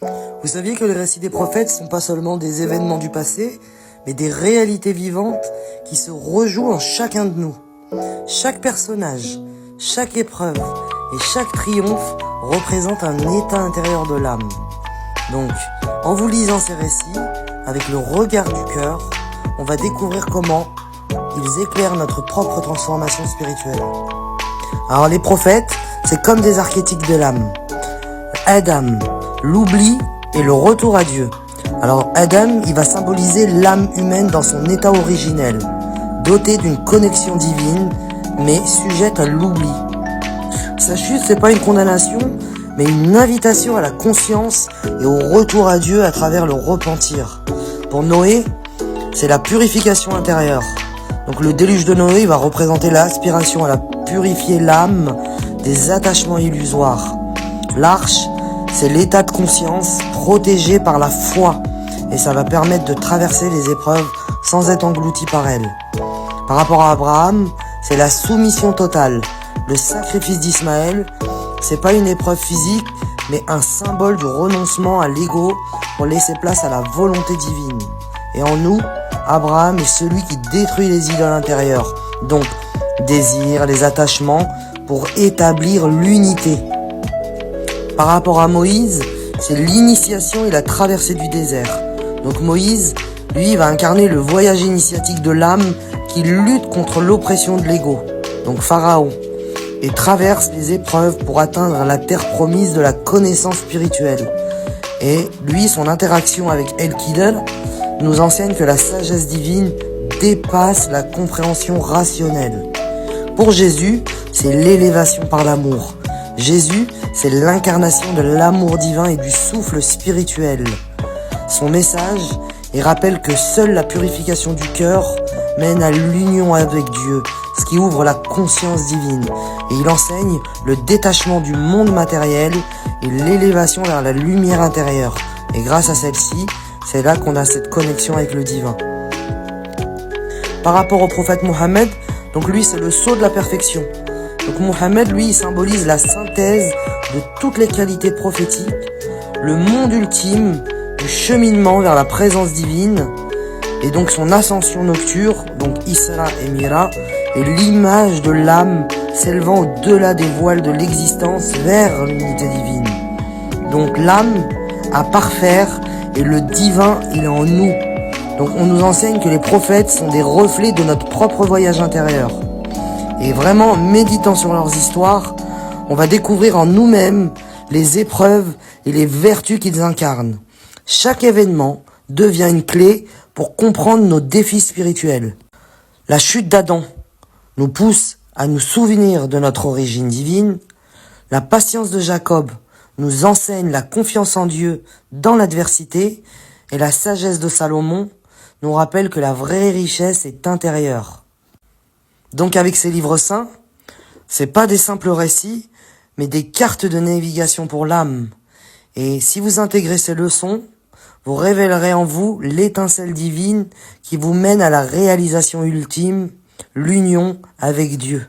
Vous saviez que les récits des prophètes sont pas seulement des événements du passé, mais des réalités vivantes qui se rejouent en chacun de nous. Chaque personnage, chaque épreuve et chaque triomphe représente un état intérieur de l'âme. Donc, en vous lisant ces récits, avec le regard du cœur, on va découvrir comment ils éclairent notre propre transformation spirituelle. Alors les prophètes, c'est comme des archétypes de l'âme. Adam, l'oubli et le retour à Dieu. Alors Adam, il va symboliser l'âme humaine dans son état originel, dotée d'une connexion divine, mais sujette à l'oubli. Sa chute, c'est pas une condamnation, mais une invitation à la conscience et au retour à Dieu à travers le repentir. Pour Noé, c'est la purification intérieure. Donc le déluge de Noé va représenter l'aspiration à la purifier l'âme des attachements illusoires. L'arche, c'est l'état de conscience protégé par la foi et ça va permettre de traverser les épreuves sans être englouti par elles. Par rapport à Abraham, c'est la soumission totale. Le sacrifice d'Ismaël, c'est pas une épreuve physique, mais un symbole du renoncement à l'ego pour laisser place à la volonté divine. Et en nous, Abraham est celui qui détruit les idoles intérieures, donc désir, les attachements, pour établir l'unité. Par rapport à Moïse, c'est l'initiation et la traversée du désert. Donc Moïse, lui, va incarner le voyage initiatique de l'âme qui lutte contre l'oppression de l'ego, donc Pharaon, et traverse les épreuves pour atteindre la terre promise de la connaissance spirituelle. Et lui, son interaction avec El-Kidal nous enseigne que la sagesse divine dépasse la compréhension rationnelle. Pour Jésus, c'est l'élévation par l'amour. Jésus, c'est l'incarnation de l'amour divin et du souffle spirituel. Son message, il rappelle que seule la purification du cœur mène à l'union avec Dieu, ce qui ouvre la conscience divine. Et il enseigne le détachement du monde matériel et l'élévation vers la lumière intérieure. Et grâce à celle-ci, c'est là qu'on a cette connexion avec le divin. Par rapport au prophète Mohammed, donc lui c'est le sceau de la perfection. Donc Mohammed, lui, il symbolise la synthèse de toutes les qualités prophétiques, le monde ultime du cheminement vers la présence divine, et donc son ascension nocturne, donc Isra et Mira, est l'image de l'âme s'élevant au-delà des voiles de l'existence vers l'unité divine. Donc l'âme à parfaire et le divin, il est en nous. Donc on nous enseigne que les prophètes sont des reflets de notre propre voyage intérieur. Et vraiment, méditant sur leurs histoires, on va découvrir en nous-mêmes les épreuves et les vertus qu'ils incarnent. Chaque événement devient une clé pour comprendre nos défis spirituels. La chute d'Adam nous pousse à nous souvenir de notre origine divine. La patience de Jacob nous enseigne la confiance en Dieu dans l'adversité. Et la sagesse de Salomon nous rappelle que la vraie richesse est intérieure. Donc avec ces livres saints, c'est pas des simples récits, mais des cartes de navigation pour l'âme. Et si vous intégrez ces leçons, vous révélerez en vous l'étincelle divine qui vous mène à la réalisation ultime, l'union avec Dieu.